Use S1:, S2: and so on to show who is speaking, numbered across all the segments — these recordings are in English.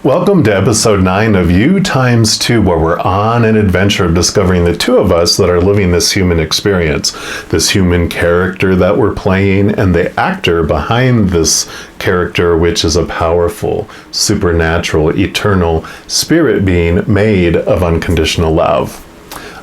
S1: Welcome to episode 9 of YOUx2, where we're on an adventure of discovering the two of us that are living this human experience, this human character that we're playing, and the actor behind this character, which is a powerful, supernatural, eternal spirit being made of unconditional love.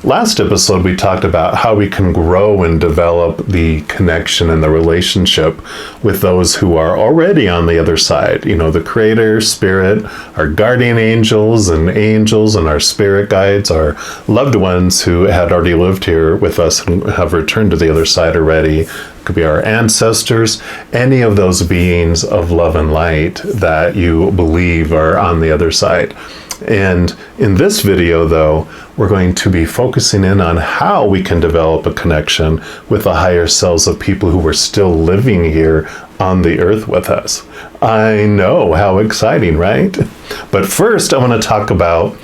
S1: Last episode, we talked about how we can grow and develop the connection and the relationship with those who are already on the other side. You know, the Creator, Spirit, our guardian angels and our spirit guides, our loved ones who had already lived here with us and have returned to the other side already. It could be our ancestors, any of those beings of love and light that you believe are on the other side. And in this video, though, we're going to be focusing in on how we can develop a connection with the higher selves of people who are still living here on the earth with us. I know, how exciting, right? But first, I want to talk about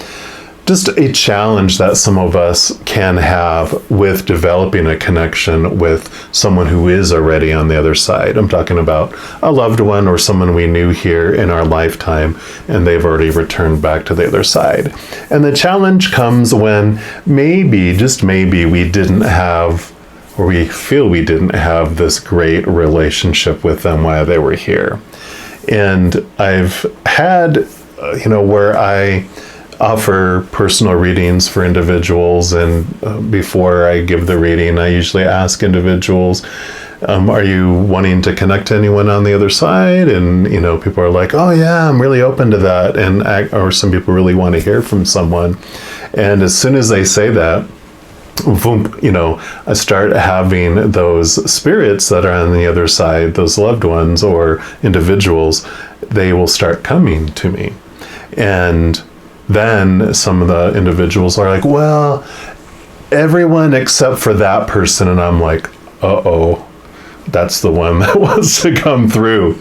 S1: just a challenge that some of us can have with developing a connection with someone who is already on the other side. I'm talking about a loved one or someone we knew here in our lifetime, and they've already returned back to the other side. And the challenge comes when maybe, just maybe, we didn't have, or we feel we didn't have this great relationship with them while they were here. And I've had, where I offer personal readings for individuals, and before I give the reading, I usually ask individuals, are you wanting to connect to anyone on the other side? And people are like, oh yeah, I'm really open to that. And or some people really want to hear from someone. And as soon as they say that, boom, I start having those spirits that are on the other side, those loved ones or individuals, they will start coming to me. And then some of the individuals are like, well, everyone except for that person. And I'm like, uh-oh, that's the one that wants to come through.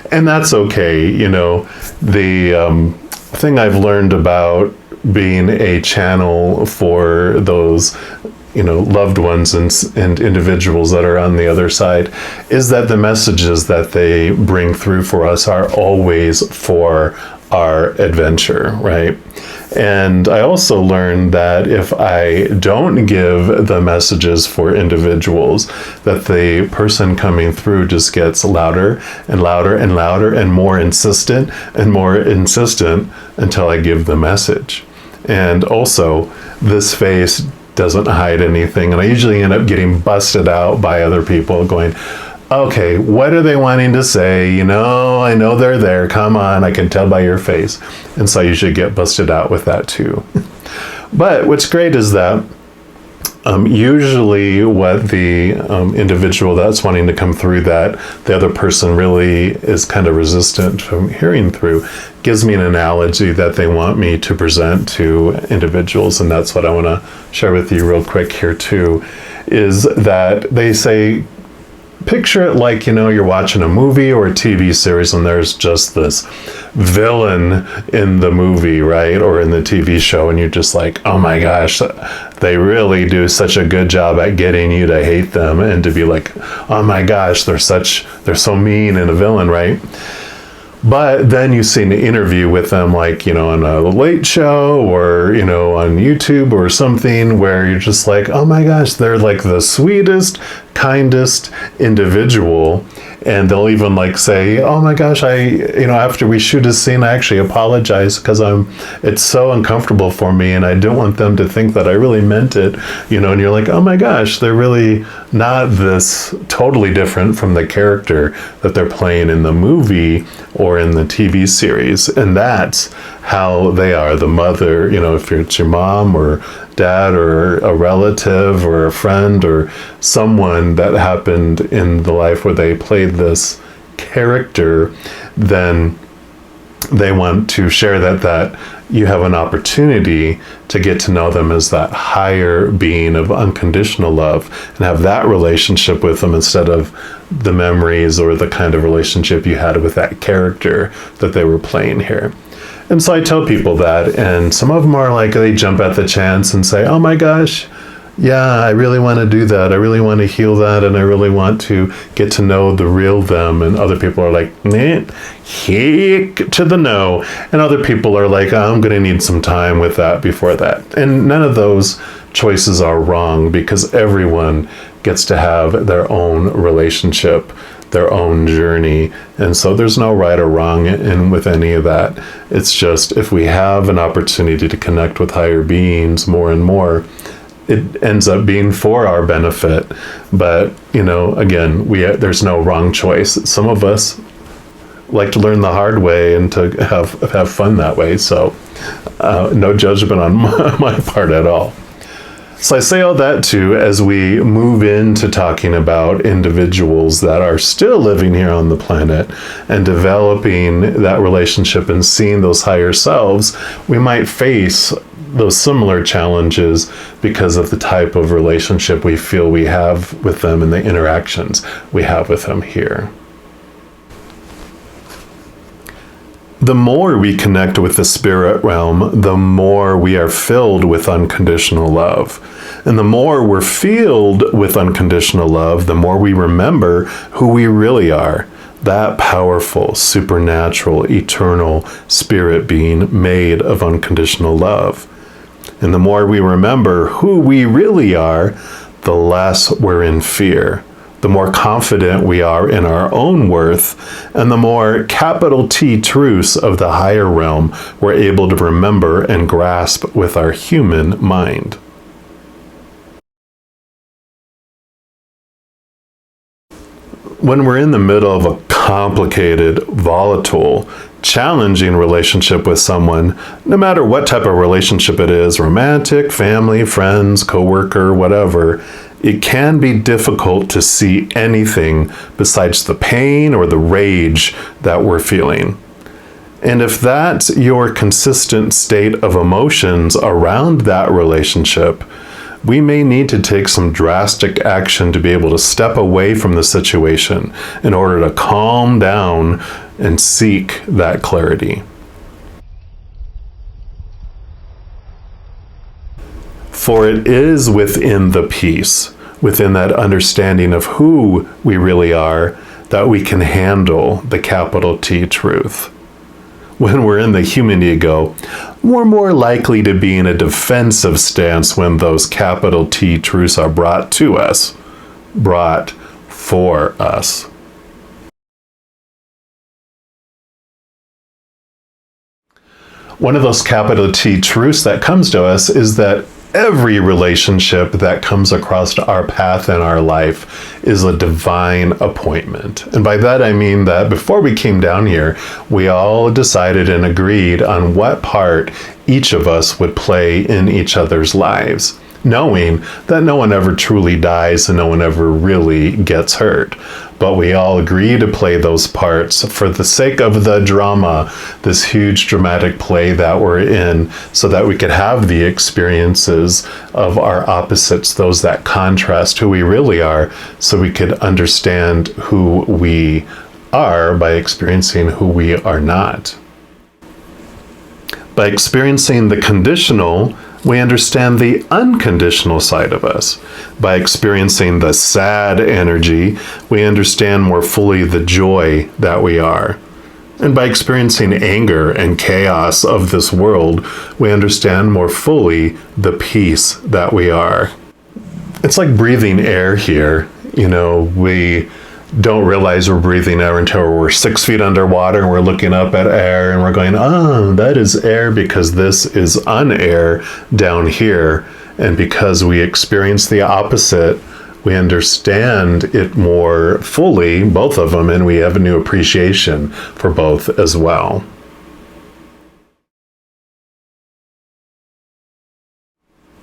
S1: And that's okay. The thing I've learned about being a channel for those loved ones and individuals that are on the other side is that the messages that they bring through for us are always for our adventure, right? And I also learned that if I don't give the messages for individuals, that the person coming through just gets louder and louder and louder and more insistent until I give the message. And also, this face doesn't hide anything, and I usually end up getting busted out by other people going, okay, what are they wanting to say? I know they're there. Come on, I can tell by your face. And so I usually get busted out with that too. But what's great is that usually what the individual that's wanting to come through that the other person really is kind of resistant from hearing through gives me an analogy that they want me to present to individuals. And that's what I want to share with you real quick here too, is that they say, picture it like, you're watching a movie or a TV series and there's just this villain in the movie, right? Or in the TV show, and you're just like, oh my gosh, they really do such a good job at getting you to hate them and to be like, oh my gosh, they're so mean and a villain, right? But then you see an interview with them, like, on a late show or, on YouTube or something, where you're just like, oh my gosh, they're like the sweetest, kindest individual. And they'll even like say, oh my gosh, after we shoot a scene, I actually apologize because it's so uncomfortable for me and I don't want them to think that I really meant it, and you're like, oh my gosh, they're really not this totally different from the character that they're playing in the movie or in the TV series. And that's how they are. The mother, if it's your mom or dad or a relative or a friend or someone that happened in the life where they played this character, then they want to share that you have an opportunity to get to know them as that higher being of unconditional love and have that relationship with them instead of the memories or the kind of relationship you had with that character that they were playing here. And so I tell people that, and some of them are like, they jump at the chance and say, oh my gosh, yeah, I really want to do that. I really want to heal that. And I really want to get to know the real them. And other people are like, nah, heck to the no. And other people are like, oh, I'm going to need some time with that before that. And none of those choices are wrong, because everyone gets to have their own relationship, their own journey. And so there's no right or wrong with any of that. It's just, if we have an opportunity to connect with higher beings more and more, it ends up being for our benefit. But, again, there's no wrong choice. Some of us like to learn the hard way and to have fun that way. So no judgment on my part at all. So I say all that too, as we move into talking about individuals that are still living here on the planet and developing that relationship and seeing those higher selves, we might face those similar challenges because of the type of relationship we feel we have with them and the interactions we have with them here. The more we connect with the spirit realm, the more we are filled with unconditional love. And the more we're filled with unconditional love, the more we remember who we really are. That powerful, supernatural, eternal spirit being made of unconditional love. And the more we remember who we really are, the less we're in fear. The more confident we are in our own worth, and the more capital T truths of the higher realm we're able to remember and grasp with our human mind. When we're in the middle of a complicated, volatile, challenging relationship with someone, no matter what type of relationship it is, romantic, family, friends, coworker, whatever, it can be difficult to see anything besides the pain or the rage that we're feeling. And if that's your consistent state of emotions around that relationship, we may need to take some drastic action to be able to step away from the situation in order to calm down and seek that clarity. For it is within the peace, within that understanding of who we really are, that we can handle the capital T truth. When we're in the human ego, we're more likely to be in a defensive stance when those capital T truths are brought to us, brought for us. One of those capital T truths that comes to us is that every relationship that comes across our path in our life is a divine appointment. And by that I mean that before we came down here, we all decided and agreed on what part each of us would play in each other's lives, knowing that no one ever truly dies and no one ever really gets hurt. But we all agree to play those parts for the sake of the drama, this huge dramatic play that we're in, so that we could have the experiences of our opposites, those that contrast who we really are, so we could understand who we are by experiencing who we are not. By experiencing the conditional, we understand the unconditional side of us. By experiencing the sad energy, we understand more fully the joy that we are. And by experiencing anger and chaos of this world, we understand more fully the peace that we are. It's like breathing air here. We don't realize we're breathing air until we're 6 feet underwater and we're looking up at air and we're going, oh, that is air because this is unair down here. And because we experience the opposite, we understand it more fully, both of them, and we have a new appreciation for both as well.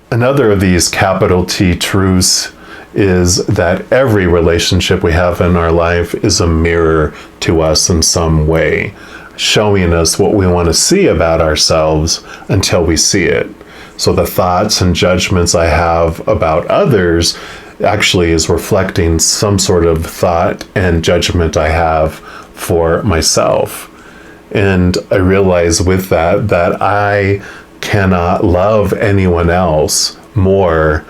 S1: Another of these capital T truths is that every relationship we have in our life is a mirror to us in some way, showing us what we want to see about ourselves until we see it. So the thoughts and judgments I have about others actually is reflecting some sort of thought and judgment I have for myself. And I realize with that I cannot love anyone else more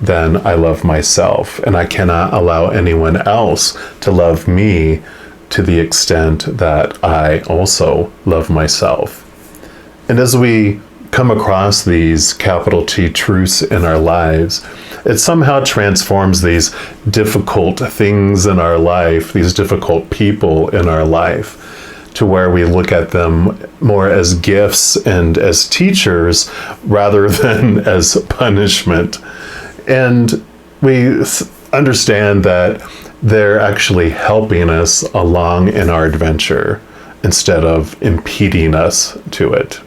S1: then I love myself, and I cannot allow anyone else to love me to the extent that I also love myself. And as we come across these capital T truths in our lives, it somehow transforms these difficult things in our life, these difficult people in our life, to where we look at them more as gifts and as teachers rather than as punishment. And we understand that they're actually helping us along in our adventure instead of impeding us to it.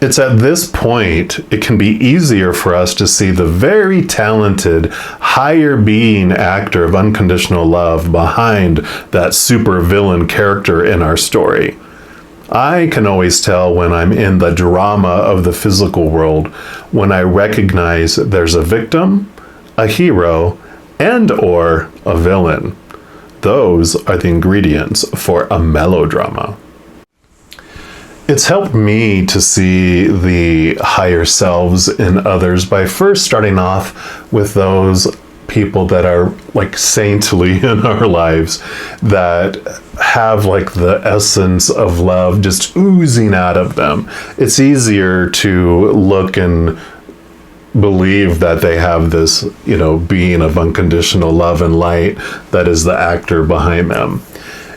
S1: It's at this point it can be easier for us to see the very talented, higher being actor of unconditional love behind that supervillain character in our story. I can always tell when I'm in the drama of the physical world, when I recognize there's a victim, a hero, and/or a villain. Those are the ingredients for a melodrama. It's helped me to see the higher selves in others by first starting off with those people that are like saintly in our lives, that have like the essence of love just oozing out of them. It's easier to look and believe that they have this, being of unconditional love and light that is the actor behind them.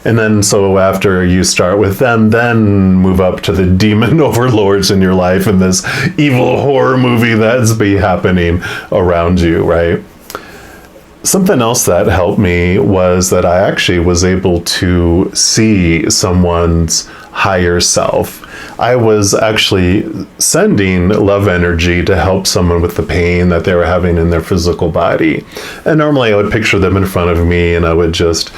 S1: And then so after you start with them, then move up to the demon overlords in your life and this evil horror movie that's be happening around you, right? Something else that helped me was that I actually was able to see someone's higher self. I was actually sending love energy to help someone with the pain that they were having in their physical body. And normally I would picture them in front of me and I would just,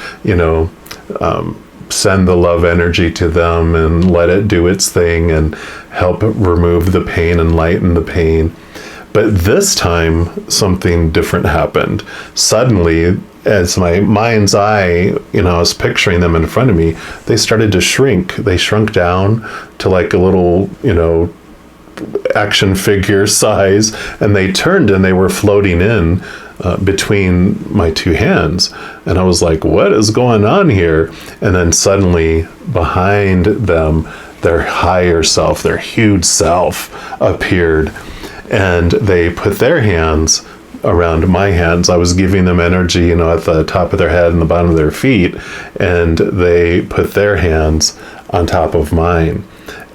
S1: send the love energy to them and let it do its thing and help remove the pain and lighten the pain. But this time, something different happened. Suddenly, as my mind's eye, I was picturing them in front of me, they started to shrink. They shrunk down to like a little, action figure size, and they turned and they were floating in between my two hands. And I was like, what is going on here? And then suddenly, behind them, their higher self, their huge self appeared. And they put their hands around my hands. I was giving them energy, at the top of their head and the bottom of their feet. And they put their hands on top of mine.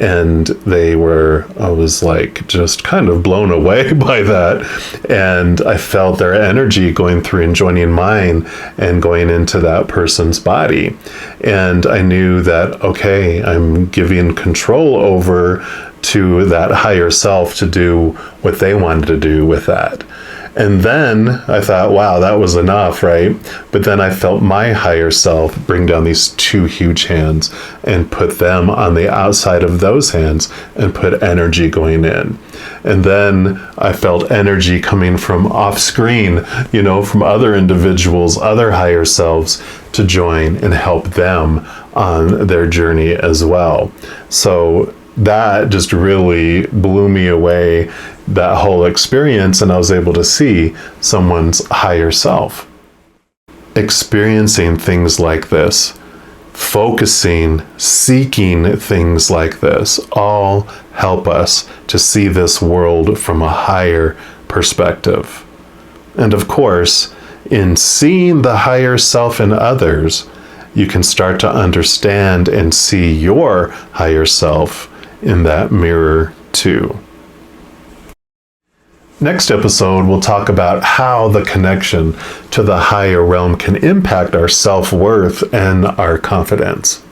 S1: And I was like just kind of blown away by that. And I felt their energy going through and joining mine and going into that person's body. And I knew that, okay, I'm giving control over to that higher self to do what they wanted to do with that. And then I thought, wow, that was enough, right? But then I felt my higher self bring down these two huge hands and put them on the outside of those hands and put energy going in. And then I felt energy coming from off screen, from other individuals, other higher selves to join and help them on their journey as well. So that just really blew me away, that whole experience, and I was able to see someone's higher self. Experiencing things like this, focusing, seeking things like this, all help us to see this world from a higher perspective. And of course, in seeing the higher self in others, you can start to understand and see your higher self in that mirror too. Next episode, we'll talk about how the connection to the higher realm can impact our self-worth and our confidence.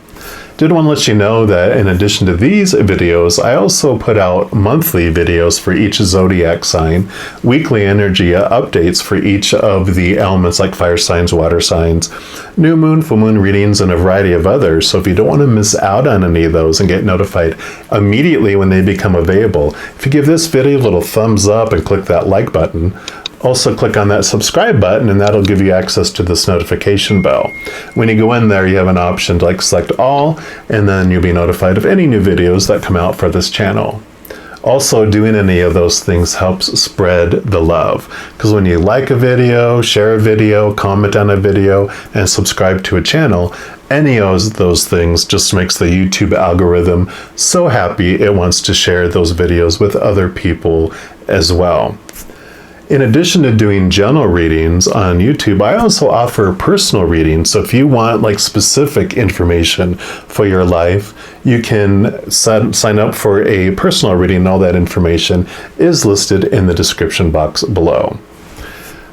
S1: Did want to let you know that in addition to these videos, I also put out monthly videos for each zodiac sign, weekly energy updates for each of the elements like fire signs, water signs, new moon, full moon readings, and a variety of others. So if you don't want to miss out on any of those and get notified immediately when they become available, if you give this video a little thumbs up and click that like button, Also click on that subscribe button and that'll give you access to this notification bell. When you go in there, you have an option to like select all, and then you'll be notified of any new videos that come out for this channel. Also, doing any of those things helps spread the love, because when you like a video, share a video, comment on a video, and subscribe to a channel, any of those things just makes the YouTube algorithm so happy it wants to share those videos with other people as well. In addition to doing general readings on YouTube, I also offer personal readings. So if you want like specific information for your life, you can sign up for a personal reading, and all that information is listed in the description box below.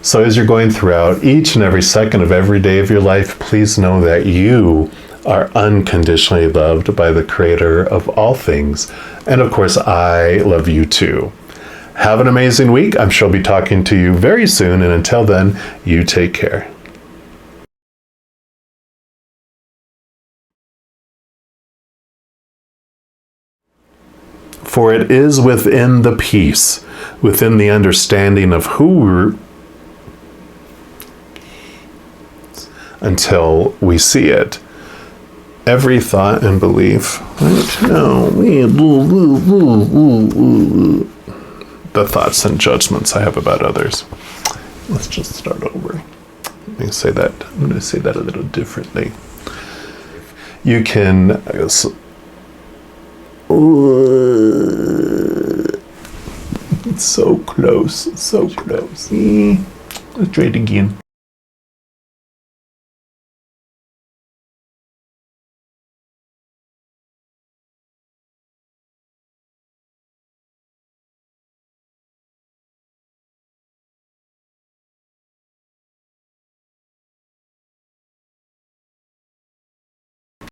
S1: So as you're going throughout each and every second of every day of your life, please know that you are unconditionally loved by the Creator of all things. And of course, I love you too. Have an amazing week. I'm sure I'll be talking to you very soon. And until then, you take care. For it is within the peace, within the understanding of who we're, until we see it. Every thought and belief. Right? No. The thoughts and judgments I have about others. Let's just start over. Let me say that. I'm going to say that a little differently. You can. It's so close. So close. Let's try it again.